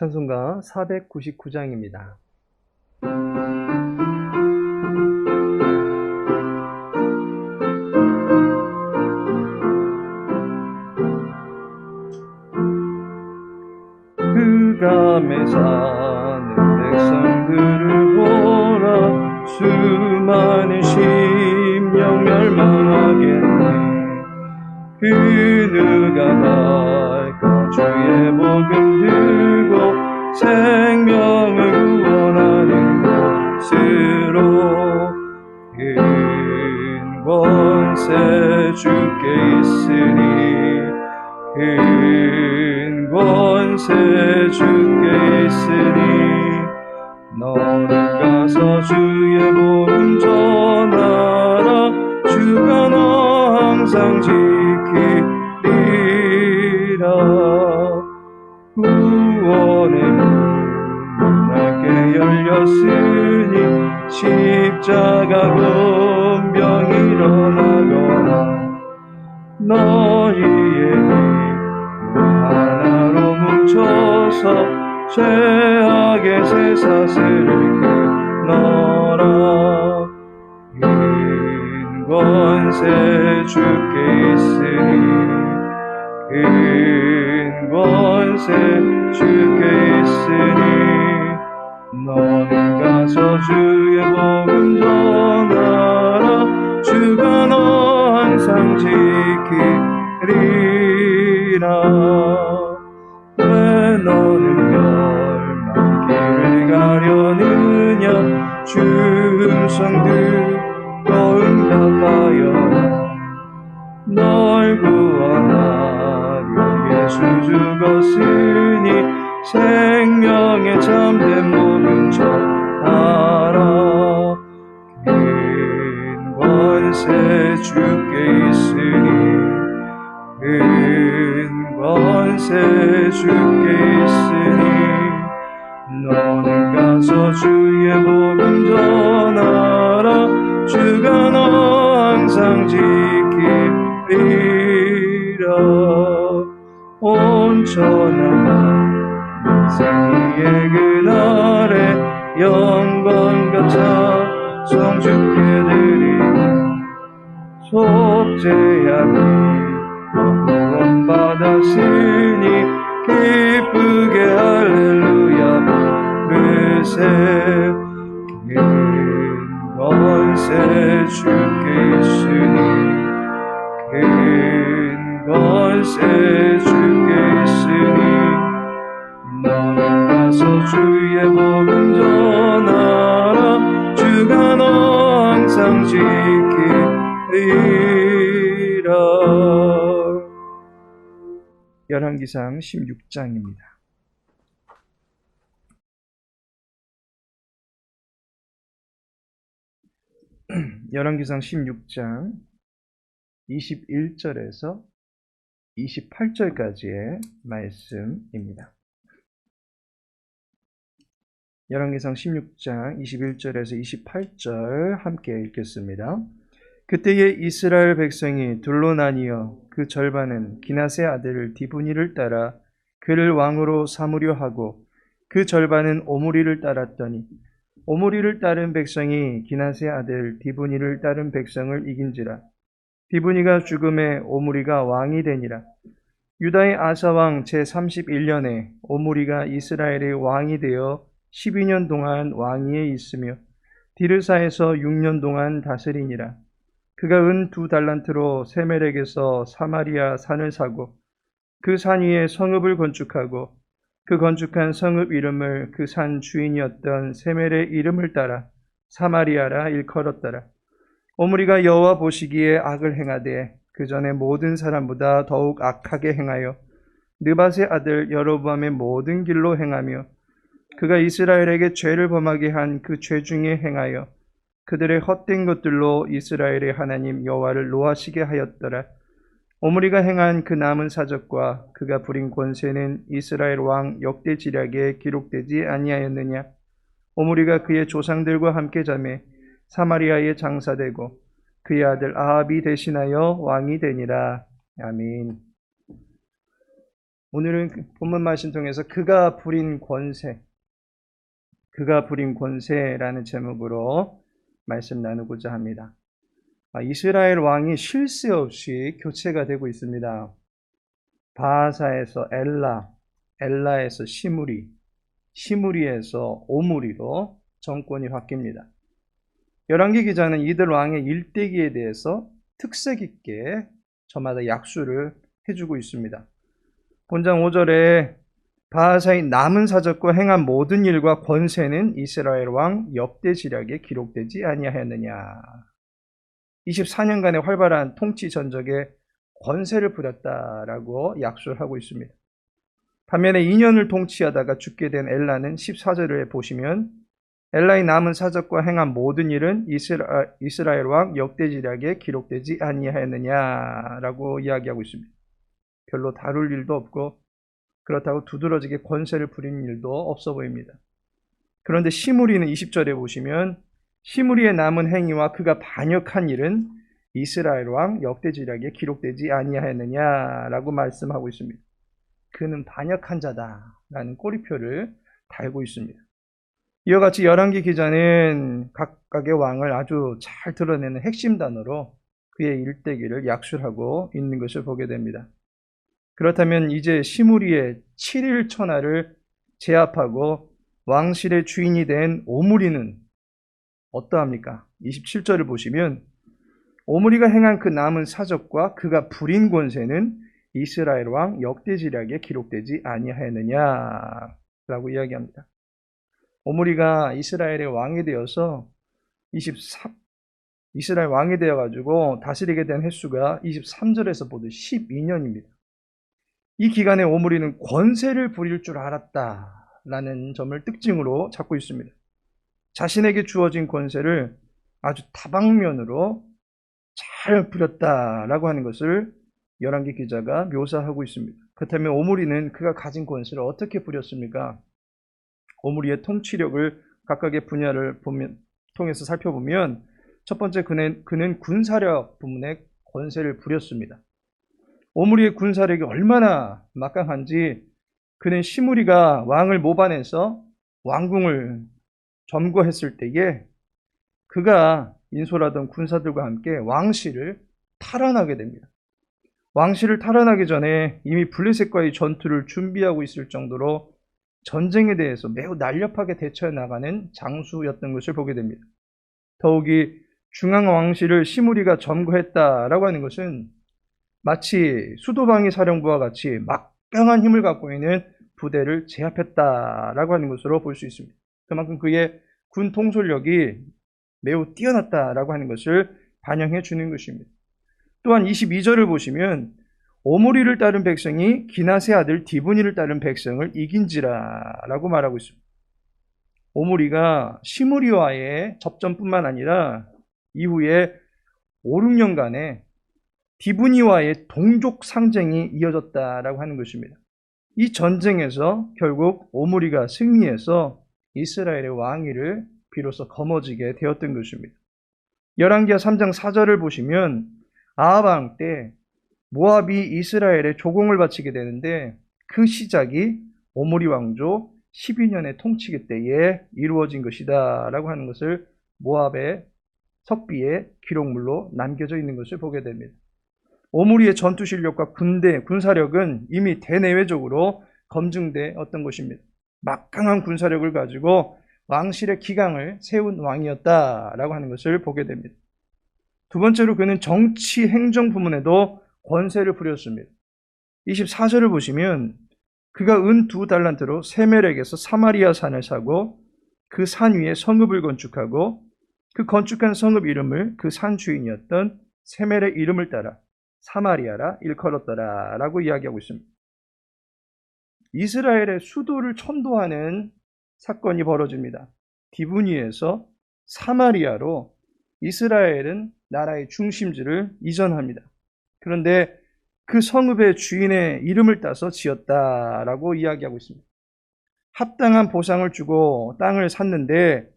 찬송가 499장입니다. 흑암에 사는 백성들을 보라. 수많은 심령 멸망하겠네. 그 누가 갈까? 주의 복음 들고 생명을 구원하는 곳으로. 큰 권세 주께 있으니, 큰 권세 주께 있으니, 너는 가서 주의 복음 전하라. 주가 너 항상 지키리라. 구원의 문이 넓게 열렸으니 십자가 군병 일어나거라. 너희의 힘을 하나로 뭉쳐서 죄악의 쇠사슬을 끊어라. 큰 권세 주께 있으니, 큰 권세 주께 있으니, 너는 가서 주의 복음 전하라. 주가 너 항상 지키리라. 왜 너는 멸망길을 가려느냐? 주 음성 듣고 응답하여라. 널 구원하려 예수 죽었으니 생명의 참된 복음 전하라. 큰 권세 주께 있으니, 큰 권세 주께 있으니, 너는 가서 주의 복음 전하라. 주가 너 항상 지키리라. 온전한 승리의 그날에 영광과 찬송 주께 드리니, 속죄함이 구원받았으니 기쁘게 할렐루야 부르세. 큰 권세 주께 있으니, 큰 권세 주께 있으니, 너는 가서 주의 복음 전하라. 주가 너 항상 지키리라. 열왕기상 16장입니다. 열왕기상 16장 21절에서 28절까지의 말씀입니다. 열왕기상 16장 21절에서 28절 함께 읽겠습니다. 그때에 이스라엘 백성이 둘로 나뉘어 그 절반은 기낫의 아들 디브니를 따라 그를 왕으로 삼으려 하고, 그 절반은 오므리를 따랐더니 오므리를 따른 백성이 기낫의 아들 디브니를 따른 백성을 이긴지라. 디브니가 죽음에 오므리가 왕이 되니라. 유다의 아사왕 제31년에 오므리가 이스라엘의 왕이 되어 12년 동안 왕위에 있으며 디르사에서 6년 동안 다스리니라. 그가 은 2달란트로 세멜에게서 사마리아 산을 사고 그 산 위에 성읍을 건축하고, 그 건축한 성읍 이름을 그 산 주인이었던 세멜의 이름을 따라 사마리아라 일컬었더라. 오므리가 여호와 보시기에 악을 행하되 그 전에 모든 사람보다 더욱 악하게 행하여 느밧의 아들 여로보암의 모든 길로 행하며, 그가 이스라엘에게 죄를 범하게 한 그 죄 중에 행하여 그들의 헛된 것들로 이스라엘의 하나님 여호와를 노하시게 하였더라. 오므리가 행한 그 남은 사적과 그가 부린 권세는 이스라엘 왕 역대지략에 기록되지 아니하였느냐? 오므리가 그의 조상들과 함께 자매 사마리아에 장사되고 그의 아들 아합이 대신하여 왕이 되니라. 아멘. 오늘은 본문 말씀 통해서 그가 부린 권세라는 제목으로 말씀 나누고자 합니다. 이스라엘 왕이 쉴 새 없이 교체가 되고 있습니다. 바하사에서 엘라에서 시므리에서 오므리로 정권이 바뀝니다. 열왕기 기자는 이들 왕의 일대기에 대해서 특색 있게 저마다 약수를 해주고 있습니다. 본장 5절에 바하사의 남은 사적과 행한 모든 일과 권세는 이스라엘 왕 역대지략에 기록되지 아니하였느냐. 24년간의 활발한 통치 전적에 권세를 부렸다라고 약수를 하고 있습니다. 반면에 2년을 통치하다가 죽게 된 엘라는 14절에 보시면 엘라의 남은 사적과 행한 모든 일은 이스라엘 왕 역대지략에 기록되지 아니하였느냐라고 이야기하고 있습니다. 별로 다룰 일도 없고 그렇다고 두드러지게 권세를 부린 일도 없어 보입니다. 그런데 시므리는 20절에 보시면 시므리의 남은 행위와 그가 반역한 일은 이스라엘 왕 역대지략에 기록되지 아니하였느냐라고 말씀하고 있습니다. 그는 반역한 자다라는 꼬리표를 달고 있습니다. 이와 같이 열왕기 기자는 각각의 왕을 아주 잘 드러내는 핵심 단어로 그의 일대기를 약술하고 있는 것을 보게 됩니다. 그렇다면 이제 시므리의 7일 천하를 제압하고 왕실의 주인이 된 오므리는 어떠합니까? 27절을 보시면 오므리가 행한 그 남은 사적과 그가 부린 권세는 이스라엘 왕 역대지략에 기록되지 아니하였느냐라고 이야기합니다. 오므리가 이스라엘의 왕이 되어서 이스라엘 왕이 되어가지고 다스리게 된 횟수가 23절에서 보듯이 12년입니다. 이 기간에 오므리는 권세를 부릴 줄 알았다라는 점을 특징으로 잡고 있습니다. 자신에게 주어진 권세를 아주 다방면으로 잘 부렸다라고 하는 것을 열왕기 기자가 묘사하고 있습니다. 그렇다면 오므리는 그가 가진 권세를 어떻게 부렸습니까? 오므리의 통치력을 각각의 분야를 통해서 살펴보면 첫 번째 그는 군사력 부문에 권세를 부렸습니다. 오므리의 군사력이 얼마나 막강한지 그는 시므리가 왕을 모반해서 왕궁을 점거했을 때에 그가 인솔하던 군사들과 함께 왕실을 탈환하게 됩니다. 왕실을 탈환하기 전에 이미 블레셋과의 전투를 준비하고 있을 정도로 전쟁에 대해서 매우 날렵하게 대처해 나가는 장수였던 것을 보게 됩니다. 더욱이 중앙 왕실을 시므리가 점거했다라고 하는 것은 마치 수도방위 사령부와 같이 막강한 힘을 갖고 있는 부대를 제압했다라고 하는 것으로 볼 수 있습니다. 그만큼 그의 군 통솔력이 매우 뛰어났다라고 하는 것을 반영해 주는 것입니다. 또한 22절을 보시면 오므리를 따른 백성이 기낫의 아들 디브니를 따른 백성을 이긴지라라고 말하고 있습니다. 오므리가 시므리와의 접전뿐만 아니라 이후에 5, 6년간의 디브니와의 동족 상쟁이 이어졌다라고 하는 것입니다. 이 전쟁에서 결국 오므리가 승리해서 이스라엘의 왕위를 비로소 거머쥐게 되었던 것입니다. 열왕기하 3장 4절을 보시면 아합 왕 때 모압이 이스라엘에 조공을 바치게 되는데 그 시작이 오므리 왕조 12년의 통치기 때에 이루어진 것이다 라고 하는 것을 모압의 석비의 기록물로 남겨져 있는 것을 보게 됩니다. 오므리의 전투 실력과 군사력은 이미 대내외적으로 검증되었던 것입니다. 막강한 군사력을 가지고 왕실의 기강을 세운 왕이었다라고 하는 것을 보게 됩니다. 두 번째로 그는 정치 행정 부문에도 권세를 부렸습니다. 24절을 보시면 그가 은 2달란트로 세멜에게서 사마리아 산을 사고 그 산 위에 성읍을 건축하고 그 건축한 성읍 이름을 그 산 주인이었던 세멜의 이름을 따라 사마리아라 일컬었더라 라고 이야기하고 있습니다. 이스라엘의 수도를 천도하는 사건이 벌어집니다. 디브니에서 사마리아로 이스라엘은 나라의 중심지를 이전합니다. 그런데 그 성읍의 주인의 이름을 따서 지었다라고 이야기하고 있습니다. 합당한 보상을 주고 땅을 샀는데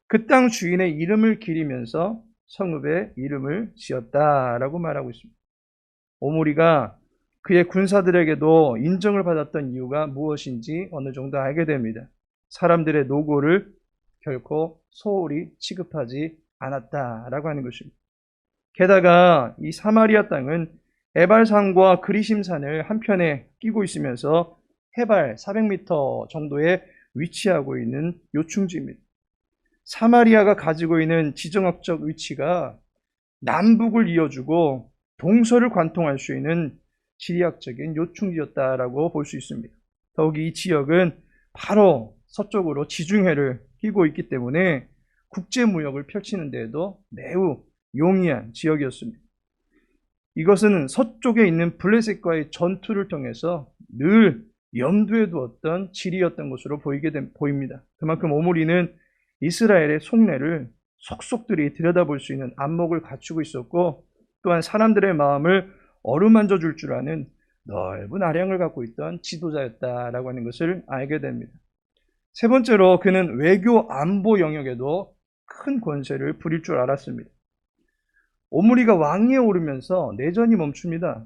그 땅 주인의 이름을 기리면서 성읍의 이름을 지었다라고 말하고 있습니다. 오므리가 그의 군사들에게도 인정을 받았던 이유가 무엇인지 어느 정도 알게 됩니다. 사람들의 노고를 결코 소홀히 취급하지 않았다라고 하는 것입니다. 게다가 이 사마리아 땅은 에발산과 그리심산을 한편에 끼고 있으면서 해발 400m 정도에 위치하고 있는 요충지입니다. 사마리아가 가지고 있는 지정학적 위치가 남북을 이어주고 동서를 관통할 수 있는 지리학적인 요충지였다라고 볼 수 있습니다. 더욱이 이 지역은 바로 서쪽으로 지중해를 끼고 있기 때문에 국제무역을 펼치는 데에도 매우 용이한 지역이었습니다. 이것은 서쪽에 있는 블레셋과의 전투를 통해서 늘 염두에 두었던 지리였던 것으로 보입니다. 그만큼 오므리는 이스라엘의 속내를 속속들이 들여다볼 수 있는 안목을 갖추고 있었고, 또한 사람들의 마음을 어루만져 줄 줄 아는 넓은 아량을 갖고 있던 지도자였다라고 하는 것을 알게 됩니다. 세 번째로 그는 외교 안보 영역에도 큰 권세를 부릴 줄 알았습니다. 오므리가 왕위에 오르면서 내전이 멈춥니다.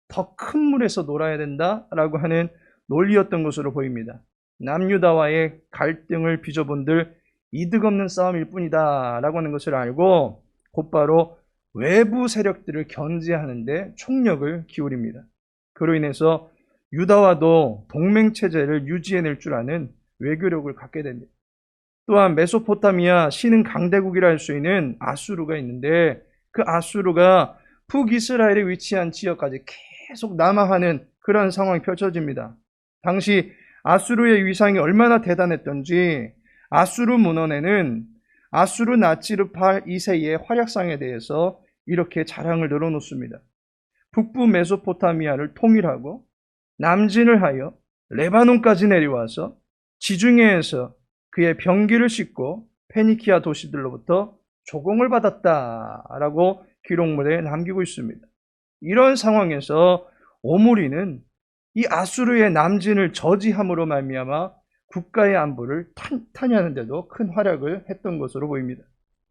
더 큰 물에서 놀아야 된다라고 하는 논리였던 것으로 보입니다. 남유다와의 갈등을 빚어본들 이득 없는 싸움일 뿐이다 라고 하는 것을 알고 곧바로 외부 세력들을 견제하는데 총력을 기울입니다. 그로 인해서 유다와도 동맹체제를 유지해낼 줄 아는 외교력을 갖게 됩니다. 또한 메소포타미아 신흥 강대국이라 할 수 있는 아수르가 있는데, 그 아수르가 북이스라엘에 위치한 지역까지 계속 남하하는 그런 상황이 펼쳐집니다. 당시 아수르의 위상이 얼마나 대단했던지 아수르 문헌에는 아수르 나치르팔 2세의 활약상에 대해서 이렇게 자랑을 늘어놓습니다. 북부 메소포타미아를 통일하고 남진을 하여 레바논까지 내려와서 지중해에서 그의 병기를 싣고 페니키아 도시들로부터 조공을 받았다라고 기록물에 남기고 있습니다. 이런 상황에서 오므리는 이 아수르의 남진을 저지함으로 말미암아 국가의 안보를 탄탄히 하는 데도 큰 활약을 했던 것으로 보입니다.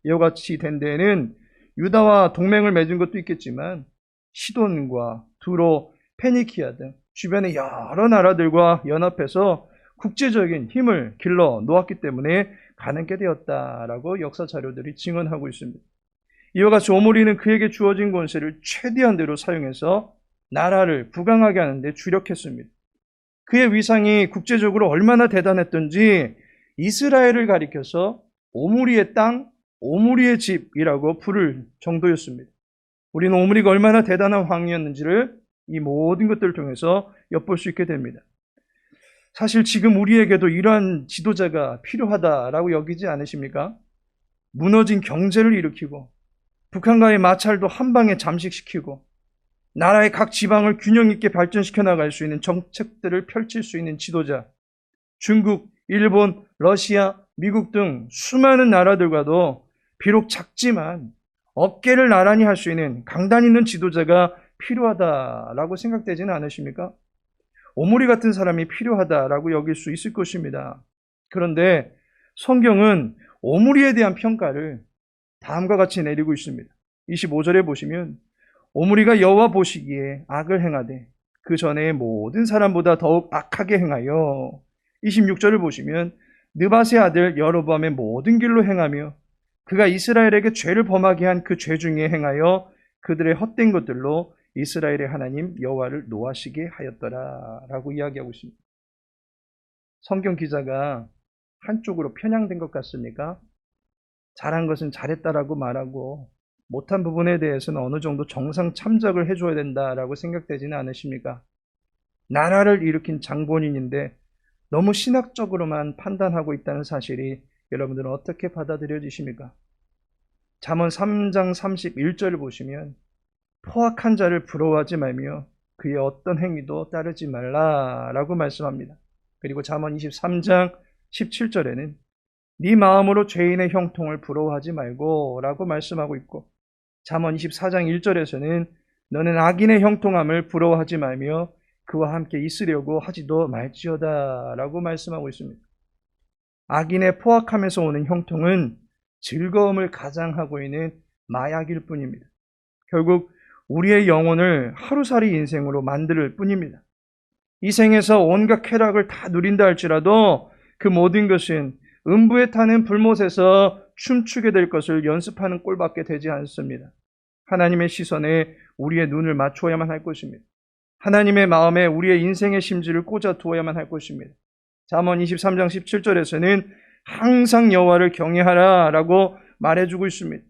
이와 같이 된 데에는 유다와 동맹을 맺은 것도 있겠지만 시돈과 두로, 페니키아 등 주변의 여러 나라들과 연합해서 국제적인 힘을 길러 놓았기 때문에 가능하게 되었다라고 역사 자료들이 증언하고 있습니다. 이와 같이 오므리는 그에게 주어진 권세를 최대한대로 사용해서 나라를 부강하게 하는데 주력했습니다. 그의 위상이 국제적으로 얼마나 대단했던지 이스라엘을 가리켜서 오므리의 땅, 오므리의 집이라고 부를 정도였습니다. 우리는 오므리가 얼마나 대단한 왕이었는지를 이 모든 것들을 통해서 엿볼 수 있게 됩니다. 사실 지금 우리에게도 이러한 지도자가 필요하다라고 여기지 않으십니까? 무너진 경제를 일으키고 북한과의 마찰도 한 방에 잠식시키고 나라의 각 지방을 균형 있게 발전시켜 나갈 수 있는 정책들을 펼칠 수 있는 지도자, 중국, 일본, 러시아, 미국 등 수많은 나라들과도 비록 작지만 어깨를 나란히 할 수 있는 강단 있는 지도자가 필요하다라고 생각되지는 않으십니까? 오므리 같은 사람이 필요하다라고 여길 수 있을 것입니다. 그런데 성경은 오므리에 대한 평가를 다음과 같이 내리고 있습니다. 25절에 보시면 오므리가 여호와 보시기에 악을 행하되 그 전에 모든 사람보다 더욱 악하게 행하여, 26절을 보시면 느밧의 아들 여로보암의 모든 길로 행하며 그가 이스라엘에게 죄를 범하게 한 그 죄 중에 행하여 그들의 헛된 것들로 이스라엘의 하나님 여호와를 노하시게 하였더라 라고 이야기하고 있습니다. 성경 기자가 한쪽으로 편향된 것 같습니까? 잘한 것은 잘했다라고 말하고 못한 부분에 대해서는 어느 정도 정상 참작을 해줘야 된다라고 생각되지는 않으십니까? 나라를 일으킨 장본인인데 너무 신학적으로만 판단하고 있다는 사실이 여러분들은 어떻게 받아들여지십니까? 잠언 3장 31절을 보시면 포악한 자를 부러워하지 말며 그의 어떤 행위도 따르지 말라라고 말씀합니다. 그리고 잠언 23장 17절에는 네 마음으로 죄인의 형통을 부러워하지 말고 라고 말씀하고 있고, 잠언 24장 1절에서는 너는 악인의 형통함을 부러워하지 말며 그와 함께 있으려고 하지도 말지어다 라고 말씀하고 있습니다. 악인의 포악함에서 오는 형통은 즐거움을 가장하고 있는 마약일 뿐입니다. 결국 우리의 영혼을 하루살이 인생으로 만들 뿐입니다. 이 생에서 온갖 쾌락을 다 누린다 할지라도 그 모든 것은 음부에 타는 불못에서 춤추게 될 것을 연습하는 꼴밖에 되지 않습니다. 하나님의 시선에 우리의 눈을 맞추어야만 할 것입니다. 하나님의 마음에 우리의 인생의 심지를 꽂아 두어야만 할 것입니다. 잠언 23장 17절에서는 항상 여호와를 경외하라 라고 말해주고 있습니다.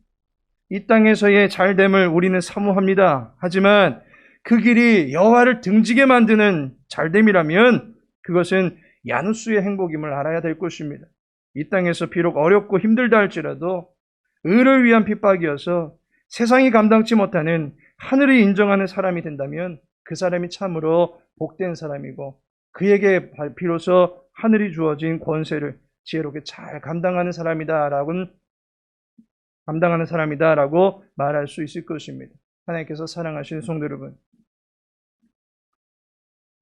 이 땅에서의 잘됨을 우리는 사모합니다. 하지만 그 길이 여호와를 등지게 만드는 잘됨이라면 그것은 야누스의 행복임을 알아야 될 것입니다. 이 땅에서 비록 어렵고 힘들다 할지라도 의를 위한 핍박이어서 세상이 감당치 못하는 하늘이 인정하는 사람이 된다면 그 사람이 참으로 복된 사람이고 그에게 비로소 하늘이 주어진 권세를 지혜롭게 잘 감당하는 사람이다라고 말할 수 있을 것입니다. 하나님께서 사랑하시는 성도 여러분,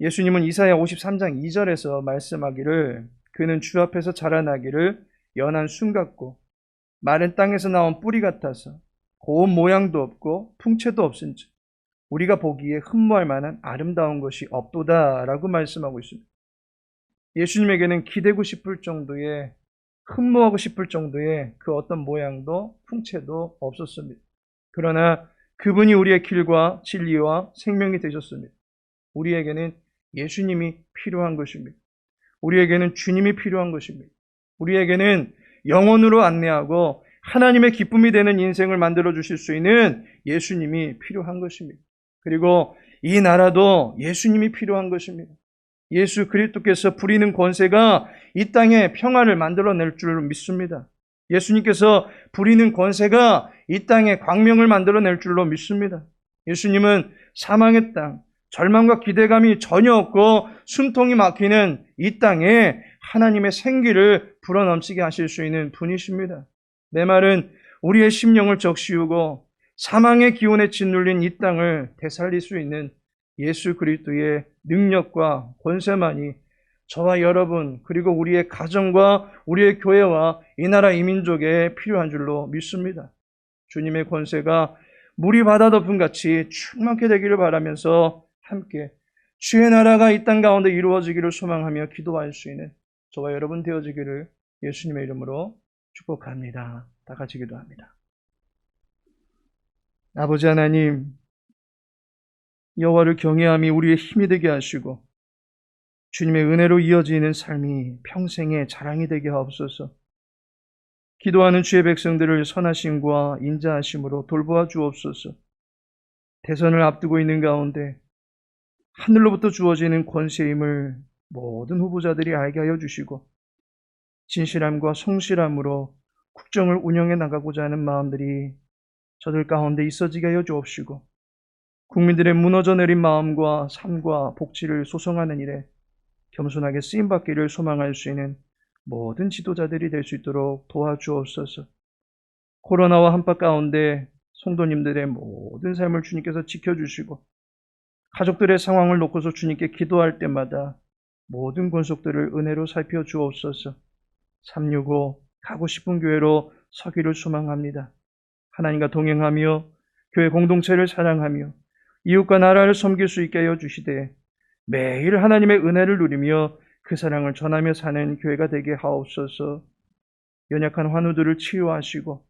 예수님은 이사야 53장 2절에서 말씀하기를 그는 주 앞에서 자라나기를 연한 순 같고 마른 땅에서 나온 뿌리 같아서 고운 모양도 없고 풍채도 없은즉 우리가 보기에 흠모할 만한 아름다운 것이 없도다 라고 말씀하고 있습니다. 예수님에게는 기대고 싶을 정도의 흠모하고 싶을 정도의 그 어떤 모양도 풍채도 없었습니다. 그러나 그분이 우리의 길과 진리와 생명이 되셨습니다. 우리에게는 예수님이 필요한 것입니다. 우리에게는 주님이 필요한 것입니다. 우리에게는 영혼으로 안내하고 하나님의 기쁨이 되는 인생을 만들어 주실 수 있는 예수님이 필요한 것입니다. 그리고 이 나라도 예수님이 필요한 것입니다. 예수 그리스도께서 부리는 권세가 이 땅에 평화를 만들어낼 줄로 믿습니다. 예수님께서 부리는 권세가 이 땅에 광명을 만들어낼 줄로 믿습니다. 예수님은 사망의 땅, 절망과 기대감이 전혀 없고 숨통이 막히는 이 땅에 하나님의 생기를 불어넘치게 하실 수 있는 분이십니다. 내 말은 우리의 심령을 적시우고 사망의 기온에 짓눌린 이 땅을 되살릴 수 있는 예수 그리스도의 능력과 권세만이 저와 여러분 그리고 우리의 가정과 우리의 교회와 이 나라 이 민족에 필요한 줄로 믿습니다. 주님의 권세가 물이 바다 덮음 같이 충만케 되기를 바라면서 함께 주의 나라가 이 땅 가운데 이루어지기를 소망하며 기도할 수 있는 저와 여러분 되어지기를 예수님의 이름으로 축복합니다. 다 같이 기도합니다. 아버지 하나님, 여호와를 경외함이 우리의 힘이 되게 하시고 주님의 은혜로 이어지는 삶이 평생의 자랑이 되게 하옵소서. 기도하는 주의 백성들을 선하심과 인자하심으로 돌보아 주옵소서. 대선을 앞두고 있는 가운데 하늘로부터 주어지는 권세임을 모든 후보자들이 알게 하여 주시고 진실함과 성실함으로 국정을 운영해 나가고자 하는 마음들이 저들 가운데 있어지게 하여 주옵시고 국민들의 무너져 내린 마음과 삶과 복지를 소성하는 일에 겸손하게 쓰임받기를 소망할 수 있는 모든 지도자들이 될 수 있도록 도와주옵소서. 코로나와 한파 가운데 성도님들의 모든 삶을 주님께서 지켜주시고 가족들의 상황을 놓고서 주님께 기도할 때마다 모든 권속들을 은혜로 살펴주옵소서. 365 가고 싶은 교회로 서기를 소망합니다. 하나님과 동행하며 교회 공동체를 사랑하며 이웃과 나라를 섬길 수 있게 하여 주시되 매일 하나님의 은혜를 누리며 그 사랑을 전하며 사는 교회가 되게 하옵소서. 연약한 환우들을 치유하시고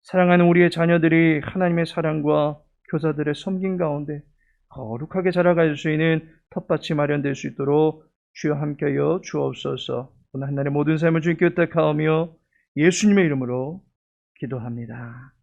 사랑하는 우리의 자녀들이 하나님의 사랑과 교사들의 섬김 가운데 거룩하게 자라갈 수 있는 텃밭이 마련될 수 있도록 주여 함께하여 주옵소서. 오늘 한날의 모든 삶을 주님께 의탁하오며 예수님의 이름으로 기도합니다.